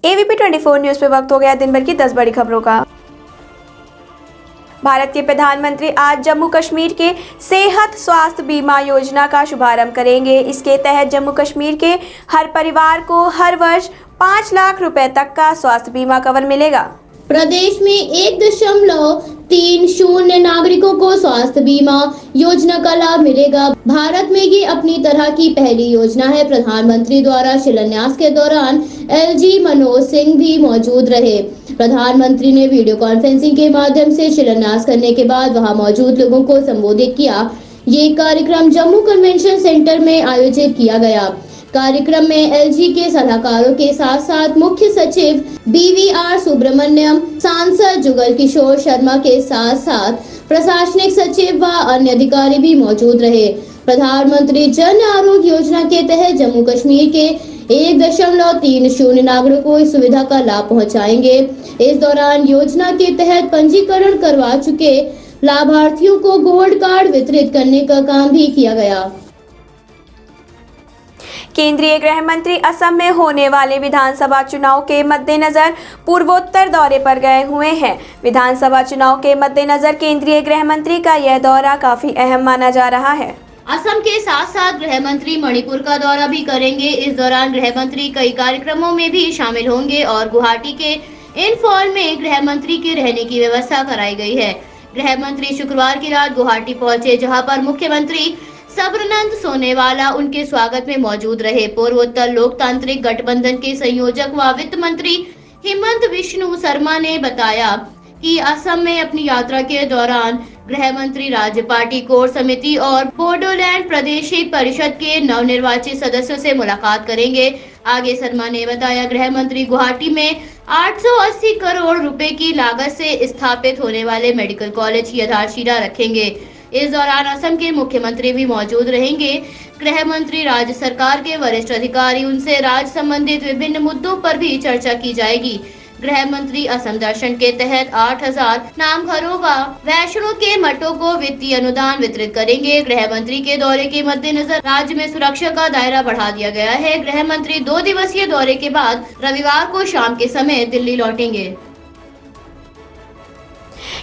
AVP 24 news पे वक्त हो गया दिन भर की 10 बड़ी खबरों का। भारत के प्रधानमंत्री आज जम्मू कश्मीर के सेहत स्वास्थ्य बीमा योजना का शुभारंभ करेंगे। इसके तहत जम्मू कश्मीर के हर परिवार को हर वर्ष 5 लाख रुपए तक का स्वास्थ्य बीमा कवर मिलेगा। प्रदेश में 1.30 नागरिकों को स्वास्थ्य बीमा योजना का लाभ मिलेगा। भारत में ये अपनी तरह की पहली योजना है। प्रधानमंत्री द्वारा शिलान्यास के दौरान LG मनोज सिंह भी मौजूद रहे। प्रधानमंत्री ने वीडियो कॉन्फ्रेंसिंग के माध्यम से शिलान्यास करने के बाद वहां मौजूद लोगों को संबोधित किया। ये कार्यक्रम जम्मू कन्वेंशन सेंटर में आयोजित किया गया। कार्यक्रम में LG के सलाहकारों के साथ साथ मुख्य सचिव BVR सुब्रमण्यम, सांसद जुगल किशोर शर्मा के साथ साथ प्रशासनिक सचिव व अन्य अधिकारी भी मौजूद रहे। प्रधानमंत्री जन आरोग्य योजना के तहत जम्मू कश्मीर के 1.30 नागरिकों को इस सुविधा का लाभ पहुंचाएंगे। इस दौरान योजना के तहत पंजीकरण करवा चुके लाभार्थियों को गोल्ड कार्ड वितरित करने का काम भी किया गया। केंद्रीय गृह मंत्री असम में होने वाले विधानसभा चुनाव के मद्देनजर पूर्वोत्तर दौरे पर गए हुए हैं। विधानसभा चुनाव के मद्देनजर केंद्रीय गृह मंत्री का यह दौरा काफी अहम माना जा रहा है। असम के साथ साथ गृह मंत्री मणिपुर का दौरा भी करेंगे। इस दौरान गृह मंत्री कई कार्यक्रमों में भी शामिल होंगे और गुवाहाटी के इनफॉल में गृह मंत्री के रहने की व्यवस्था कराई गई है। गृह मंत्री शुक्रवार की रात गुवाहाटी पहुंचे, जहां पर मुख्यमंत्री सर्बानंद सोनोवाल उनके स्वागत में मौजूद रहे। पूर्वोत्तर लोकतांत्रिक गठबंधन के संयोजक व वित्त मंत्री हिमंत विष्णु शर्मा ने बताया कि असम में अपनी यात्रा के दौरान गृह मंत्री राज्य पार्टी कोर समिति और बोडोलैंड प्रादेशिक परिषद के नवनिर्वाचित सदस्यों से मुलाकात करेंगे। आगे शर्मा ने बताया, गृह मंत्री गुवाहाटी में 880 करोड़ रुपए की लागत से स्थापित होने वाले मेडिकल कॉलेज की आधारशिला रखेंगे। इस दौरान असम के मुख्यमंत्री भी मौजूद रहेंगे। गृह मंत्री राज्य सरकार के वरिष्ठ अधिकारी उनसे राज्य संबंधित विभिन्न मुद्दों पर भी चर्चा की जाएगी। गृह मंत्री असम दर्शन के तहत 8000 नामघरों व वैष्णो के मठों को वित्तीय अनुदान वितरित करेंगे। गृह मंत्री के दौरे के मद्देनजर राज्य में सुरक्षा का दायरा बढ़ा दिया गया है। गृह मंत्री 2 दिवसीय दौरे के बाद रविवार को शाम के समय दिल्ली लौटेंगे।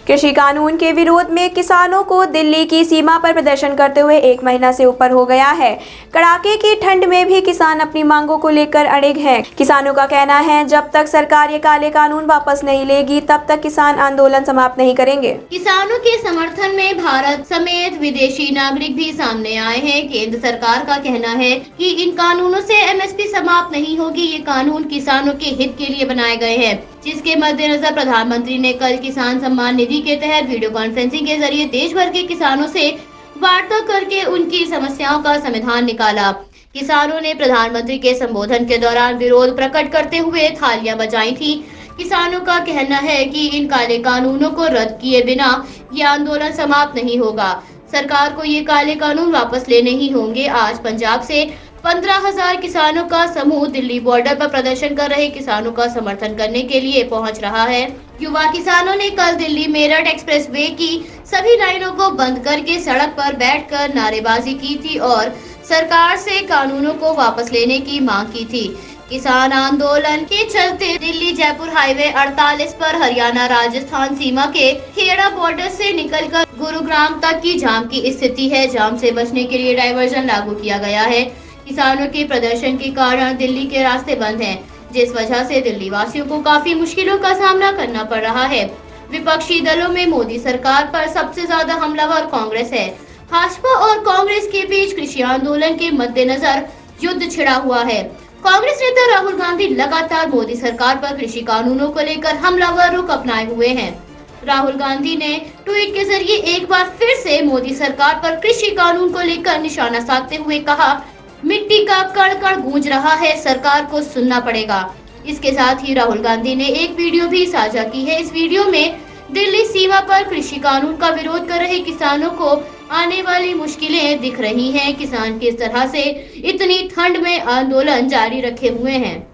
कृषि कानून के विरोध में किसानों को दिल्ली की सीमा पर प्रदर्शन करते हुए 1 महीना से ऊपर हो गया है। कड़ाके की ठंड में भी किसान अपनी मांगों को लेकर अड़िग हैं। किसानों का कहना है, जब तक सरकार ये काले कानून वापस नहीं लेगी तब तक किसान आंदोलन समाप्त नहीं करेंगे। किसानों के समर्थन में भारत समेत विदेशी नागरिक भी सामने आए हैं। केंद्र सरकार का कहना है कि इन कानूनों से MSP समाप्त नहीं होगी। ये कानून किसानों के हित के लिए बनाए गए हैं, जिसके मद्देनजर प्रधानमंत्री ने कल किसान सम्मान निधि के तहत वीडियो कॉन्फ्रेंसिंग के जरिए देश भर के किसानों से वार्ता करके उनकी समस्याओं का समाधान निकाला। किसानों ने प्रधानमंत्री के संबोधन के दौरान विरोध प्रकट करते हुए थालियां बजाई थी। किसानों का कहना है कि इन काले कानूनों को रद्द किए बिना ये आंदोलन समाप्त नहीं होगा। सरकार को ये काले कानून वापस लेने ही होंगे। आज पंजाब से 15,000 किसानों का समूह दिल्ली बॉर्डर पर प्रदर्शन कर रहे किसानों का समर्थन करने के लिए पहुंच रहा है। युवा किसानों ने कल दिल्ली मेरठ एक्सप्रेसवे की सभी लाइनों को बंद करके सड़क पर बैठकर नारेबाजी की थी और सरकार से कानूनों को वापस लेने की मांग की थी। किसान आंदोलन के चलते दिल्ली जयपुर हाईवे 48 पर हरियाणा राजस्थान सीमा के खेड़ा बॉर्डर से निकलकर गुरुग्राम तक की जाम की स्थिति है। जाम से बचने के लिए डायवर्जन लागू किया गया है। किसानों के प्रदर्शन के कारण दिल्ली के रास्ते बंद हैं, जिस वजह से दिल्ली वासियों को काफी मुश्किलों का सामना करना पड़ रहा है। विपक्षी दलों में मोदी सरकार पर सबसे ज्यादा हमलावर कांग्रेस है। भाजपा और कांग्रेस के बीच कृषि आंदोलन के मद्देनजर युद्ध छिड़ा हुआ है। कांग्रेस नेता राहुल गांधी लगातार मोदी सरकार पर कृषि कानूनों को लेकर हमलावर रुख अपनाए हुए हैं। राहुल गांधी ने ट्वीट के जरिए एक बार फिर से मोदी सरकार पर कृषि कानून को लेकर निशाना साधते हुए कहा, मिट्टी का कण कण गूंज रहा है, सरकार को सुनना पड़ेगा। इसके साथ ही राहुल गांधी ने एक वीडियो भी साझा की है। इस वीडियो में दिल्ली सीमा पर कृषि कानून का विरोध कर रहे किसानों को आने वाली मुश्किलें दिख रही हैं। किसान किस तरह से इतनी ठंड में आंदोलन जारी रखे हुए हैं।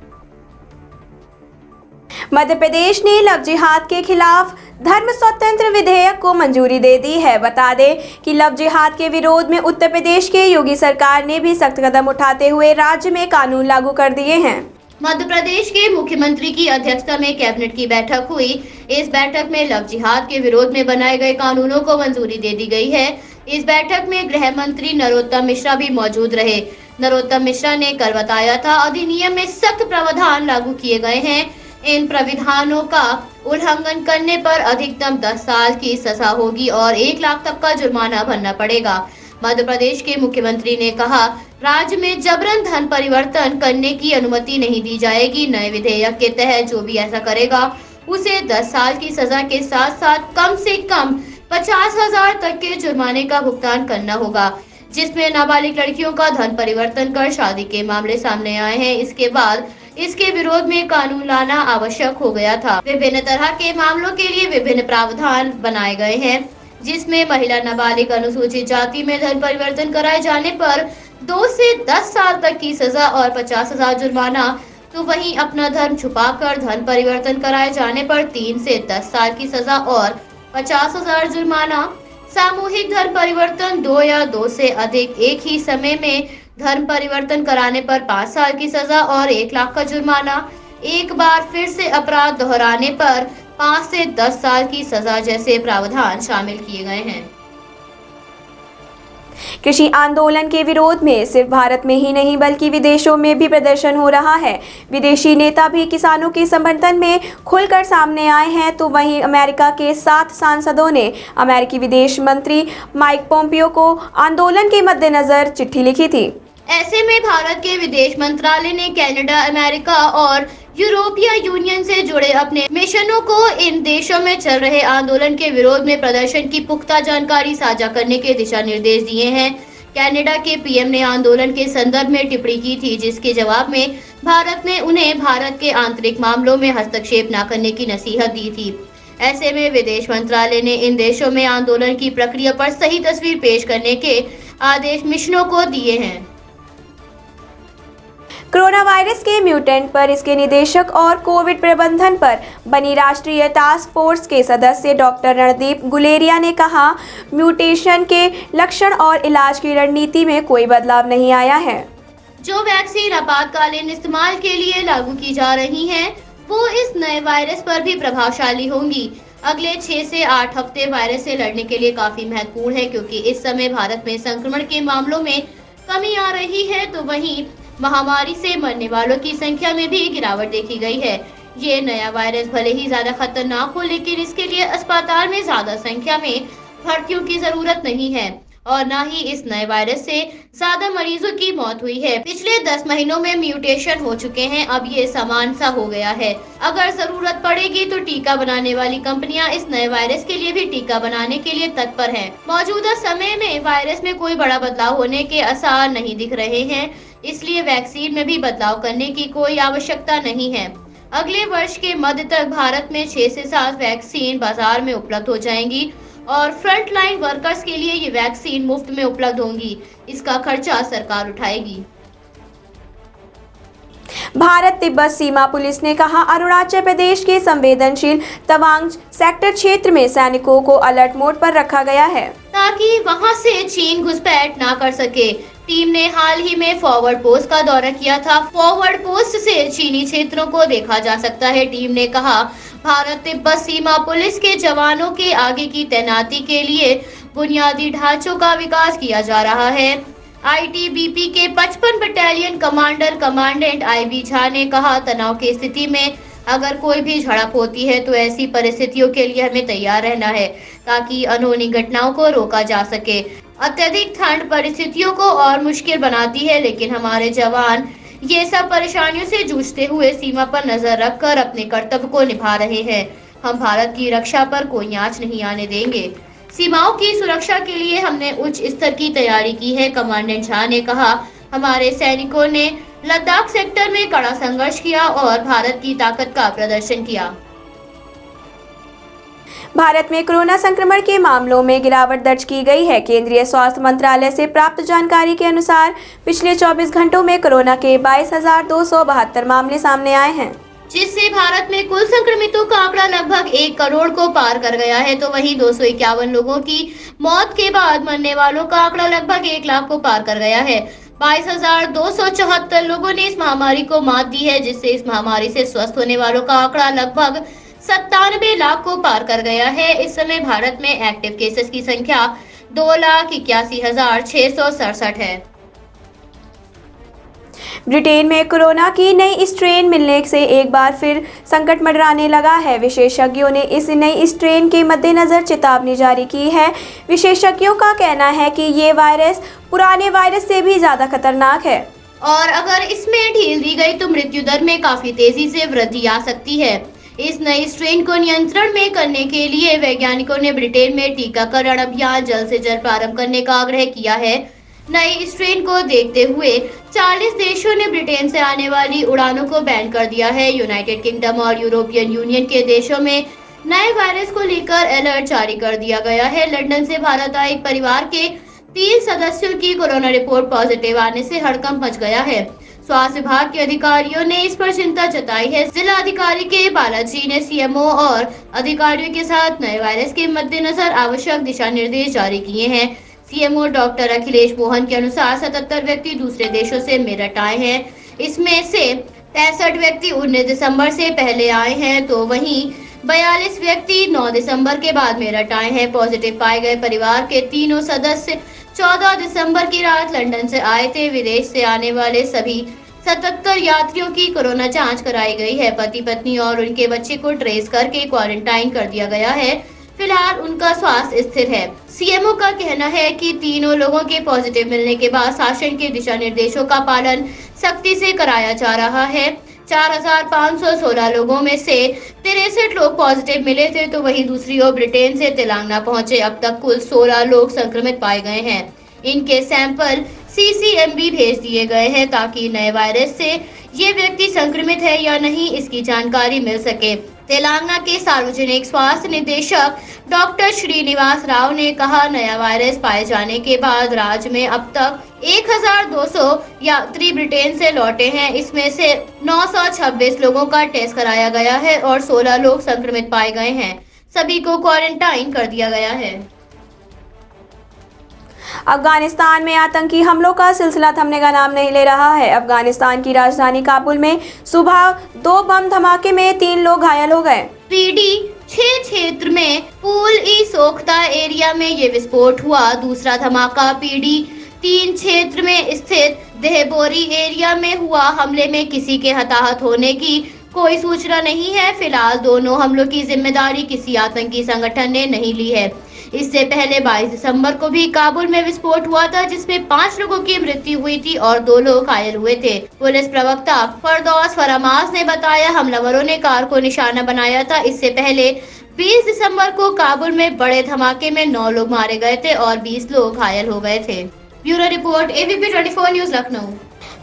मध्य प्रदेश ने लव जिहाद के खिलाफ धर्म स्वतंत्र विधेयक को मंजूरी दे दी है। बता दें कि लव जिहाद के विरोध में उत्तर प्रदेश के योगी सरकार ने भी सख्त कदम उठाते हुए राज्य में कानून लागू कर दिए हैं। मध्य प्रदेश के मुख्यमंत्री की अध्यक्षता में कैबिनेट की बैठक हुई। इस बैठक में लव जिहाद के विरोध में बनाए गए कानूनों को मंजूरी दे दी गई है। इस बैठक में गृह मंत्री नरोत्तम मिश्रा भी मौजूद रहे। नरोत्तम मिश्रा ने कल बताया था, अधिनियम में सख्त प्रावधान लागू किए गए हैं। इन प्रावधानों का उल्लंघन करने पर अधिकतम 10 साल की सजा होगी और 1 लाख तक का जुर्माना भरना पड़ेगा। मध्य प्रदेश के मुख्यमंत्री ने कहा, राज्य में जबरन धन परिवर्तन करने की अनुमति नहीं दी जाएगी। नए विधेयक के तहत जो भी ऐसा करेगा उसे 10 साल की सजा के साथ साथ कम से कम 50,000 तक के जुर्माने का भुगतान करना होगा। जिसमें नाबालिग लड़कियों का धन परिवर्तन कर शादी के मामले सामने आए हैं। इसके बाद इसके विरोध में कानून लाना आवश्यक हो गया था। विभिन्न तरह के मामलों के लिए विभिन्न प्रावधान बनाए गए हैं, जिसमें महिला नाबालिग अनुसूचित जाति में धन परिवर्तन कराए जाने पर 2 से 10 साल तक की सजा और 50,000 जुर्माना। तो वहीं अपना धर्म छुपाकर धन परिवर्तन कराए जाने पर 3 से 10 साल की सजा और 50,000 जुर्माना। सामूहिक धर्म परिवर्तन 2 या 2 से अधिक एक ही समय में धर्म परिवर्तन कराने पर 5 साल की सजा और 1 लाख का जुर्माना। एक बार फिर से अपराध दोहराने पर 5 से 10 साल की सजा जैसे प्रावधान शामिल किए गए हैं। कृषि आंदोलन के विरोध में सिर्फ भारत में ही नहीं बल्कि विदेशों में भी प्रदर्शन हो रहा है। विदेशी नेता भी किसानों के समर्थन में खुलकर सामने आए हैं। तो वहीं अमेरिका के 7 सांसदों ने अमेरिकी विदेश मंत्री माइक पोम्पियो को आंदोलन के मद्देनजर चिट्ठी लिखी थी। ऐसे में भारत के विदेश मंत्रालय ने कनाडा, अमेरिका और यूरोपीय यूनियन से जुड़े अपने मिशनों को इन देशों में चल रहे आंदोलन के विरोध में प्रदर्शन की पुख्ता जानकारी साझा करने के दिशा निर्देश दिए हैं। कनाडा के पीएम ने आंदोलन के संदर्भ में टिप्पणी की थी, जिसके जवाब में भारत ने उन्हें भारत के आंतरिक मामलों में हस्तक्षेप न करने की नसीहत दी थी। ऐसे में विदेश मंत्रालय ने इन देशों में आंदोलन की प्रक्रिया पर सही तस्वीर पेश करने के आदेश मिशनों को दिए हैं। कोरोना वायरस के म्यूटेंट पर इसके निदेशक और कोविड प्रबंधन पर बनी राष्ट्रीय टास्क फोर्स के सदस्य डॉक्टर रणदीप गुलेरिया ने कहा, म्यूटेशन के लक्षण और इलाज की रणनीति में कोई बदलाव नहीं आया है। जो वैक्सीन आपातकालीन इस्तेमाल के लिए लागू की जा रही हैं, वो इस नए वायरस पर भी प्रभावशाली होंगी। अगले 6 से 8 हफ्ते वायरस से लड़ने के लिए काफी महत्वपूर्ण है, क्योंकि इस समय भारत में संक्रमण के मामलों में कमी आ रही है। तो वहीं महामारी से मरने वालों की संख्या में भी गिरावट देखी गई है। ये नया वायरस भले ही ज्यादा खतरनाक हो, लेकिन इसके लिए अस्पताल में ज्यादा संख्या में भर्तियों की जरूरत नहीं है और न ही इस नए वायरस से ज्यादा मरीजों की मौत हुई है। पिछले 10 महीनों में म्यूटेशन हो चुके हैं, अब ये समान सा हो गया है। अगर जरूरत पड़ेगी तो टीका बनाने वाली कंपनियां इस नए वायरस के लिए भी टीका बनाने के लिए तत्पर हैं। मौजूदा समय में वायरस में कोई बड़ा बदलाव होने के आसार नहीं दिख रहे हैं, इसलिए वैक्सीन में भी बदलाव करने की कोई आवश्यकता नहीं है। अगले वर्ष के मध्य तक भारत में 6 से 7 वैक्सीन बाजार में उपलब्ध हो जाएंगी और फ्रंट लाइन वर्कर्स के लिए ये वैक्सीन मुफ्त में उपलब्ध होंगी। इसका खर्चा सरकार उठाएगी। भारत तिब्बत सीमा पुलिस ने कहा, अरुणाचल प्रदेश के संवेदनशील तवांग सेक्टर क्षेत्र में सैनिकों को अलर्ट मोड पर रखा गया है, ताकि वहां से चीन घुसपैठ ना कर सके। टीम ने हाल ही में फॉरवर्ड पोस्ट का दौरा किया था। फॉरवर्ड पोस्ट से चीनी क्षेत्रों को देखा जा सकता है। टीम ने कहा, भारत तिब्बत सीमा पुलिस के जवानों के आगे की तैनाती के लिए बुनियादी ढांचों का विकास किया जा रहा है। आईटीबीपी के 55 battalion commander commandant IB Jha ने कहा, तनाव की स्थिति में अगर कोई भी झड़प होती है तो ऐसी परिस्थितियों के लिए हमें तैयार रहना है, ताकि अनहोनी घटनाओं को रोका जा सके। अत्यधिक ठंड परिस्थितियों को और मुश्किल बनाती है, लेकिन हमारे जवान ये सब परेशानियों से जूझते हुए सीमा पर नजर रखकर अपने कर्तव्य को निभा रहे हैं। हम भारत की रक्षा पर कोई आंच नहीं आने देंगे। सीमाओं की सुरक्षा के लिए हमने उच्च स्तर की तैयारी की है, कमांडेंट झा ने कहा। हमारे सैनिकों ने लद्दाख सेक्टर में कड़ा संघर्ष किया और भारत की ताकत का प्रदर्शन किया। भारत में कोरोना संक्रमण के मामलों में गिरावट दर्ज की गई है। केंद्रीय स्वास्थ्य मंत्रालय से प्राप्त जानकारी के अनुसार पिछले 24 घंटों में कोरोना के 22,272 मामले सामने आए हैं, जिससे भारत में कुल संक्रमितों का आंकड़ा लगभग 1 करोड़ को पार कर गया है। तो वहीं 251 लोगों की मौत के बाद मरने वालों का आंकड़ा लगभग 1 लाख को पार कर गया है। 22,274 लोगों ने इस महामारी को मात दी है, जिससे इस महामारी से स्वस्थ होने वालों का आंकड़ा लगभग 97 लाख को पार कर गया है। इस समय भारत में एक्टिव केसेस की संख्या 2,81,667 है। ब्रिटेन में कोरोना की नई स्ट्रेन मिलने से एक बार फिर संकट मंडराने लगा है। विशेषज्ञों ने इस नई स्ट्रेन के मद्देनजर चेतावनी जारी की है। विशेषज्ञों का कहना है कि ये वायरस पुराने वायरस से भी ज्यादा खतरनाक है और अगर इसमें ढील दी गई तो मृत्यु दर में काफी तेजी से वृद्धि आ सकती है। इस नई स्ट्रेन को नियंत्रण में करने के लिए वैज्ञानिकों ने ब्रिटेन में टीकाकरण अभियान जल्द से जल्द प्रारंभ करने का आग्रह किया है। नई स्ट्रेन को देखते हुए 40 देशों ने ब्रिटेन से आने वाली उड़ानों को बैन कर दिया है। यूनाइटेड किंगडम और यूरोपियन यूनियन के देशों में नए वायरस को लेकर अलर्ट जारी कर दिया गया है। लंदन से भारत आए एक परिवार के 3 सदस्यों की कोरोना रिपोर्ट पॉजिटिव आने से हड़कंप मच गया है। स्वास्थ्य विभाग के अधिकारियों ने इस पर चिंता जताई है। जिला अधिकारी के बालाजी ने सीएमओ और अधिकारियों के साथ नए वायरस के मद्देनजर आवश्यक दिशा निर्देश जारी किए हैं। सीएमओ डॉक्टर अखिलेश मोहन के अनुसार 77 व्यक्ति दूसरे देशों से मेरठ आए हैं। इसमें से 63 व्यक्ति 19 दिसंबर से पहले आए हैं, तो वहीं 42 व्यक्ति 9 दिसंबर के बाद मेरठ आए हैं। पॉजिटिव पाए गए परिवार के तीनों सदस्य 14 दिसंबर की रात लंदन से आए थे। विदेश से आने वाले सभी 77 यात्रियों की कोरोना जांच कराई गई है। पति पत्नी और उनके बच्चे को ट्रेस करके क्वारंटाइन कर दिया गया है। फिलहाल उनका स्वास्थ्य स्थिर है। सीएमओ का कहना है कि तीनों लोगों के पॉजिटिव मिलने के बाद शासन के दिशा निर्देशों का पालन सख्ती से कराया जा रहा है। 4,516 लोगों में से 63 लोग पॉजिटिव मिले थे, तो वहीं दूसरी ओर ब्रिटेन से तेलंगाना पहुंचे अब तक कुल 16 लोग संक्रमित पाए गए हैं। इनके सैंपल CCMB भेज दिए गए हैं ताकि नए वायरस से ये व्यक्ति संक्रमित है या नहीं इसकी जानकारी मिल सके। तेलंगाना के सार्वजनिक स्वास्थ्य निदेशक डॉक्टर श्रीनिवास राव ने कहा, नया वायरस पाए जाने के बाद राज्य में अब तक 1,200 यात्री ब्रिटेन से लौटे हैं। इसमें से 926 लोगों का टेस्ट कराया गया है और 16 लोग संक्रमित पाए गए हैं। सभी को क्वारंटाइन कर दिया गया है। अफगानिस्तान में आतंकी हमलों का सिलसिला थमने का नाम नहीं ले रहा है। अफगानिस्तान की राजधानी काबुल में सुबह 2 बम धमाके में 3 लोग घायल हो गए। PD 6 क्षेत्र में पुल-ई-सोख्ता एरिया में ये विस्फोट हुआ। दूसरा धमाका PD 3 क्षेत्र में स्थित देहबोरी एरिया में हुआ। हमले में किसी के हताहत होने की कोई सूचना नहीं है। फिलहाल दोनों हमलों की जिम्मेदारी किसी आतंकी संगठन ने नहीं ली है। इससे पहले 22 दिसंबर को भी काबुल में विस्फोट हुआ था, जिसमें 5 लोगों की मृत्यु हुई थी और 2 लोग घायल हुए थे। पुलिस प्रवक्ता फरदौस फरामास ने बताया, हमलावरों ने कार को निशाना बनाया था। इससे पहले 20 दिसंबर को काबुल में बड़े धमाके में 9 लोग मारे गए थे और 20 लोग घायल हो गए थे। Bureau report ABP 24 news Lucknow.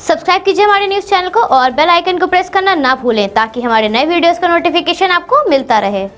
Subscribe कीजिए हमारे न्यूज चैनल को और बेल आइकन को प्रेस करना ना भूलें ताकि हमारे नए वीडियोस का नोटिफिकेशन आपको मिलता रहे।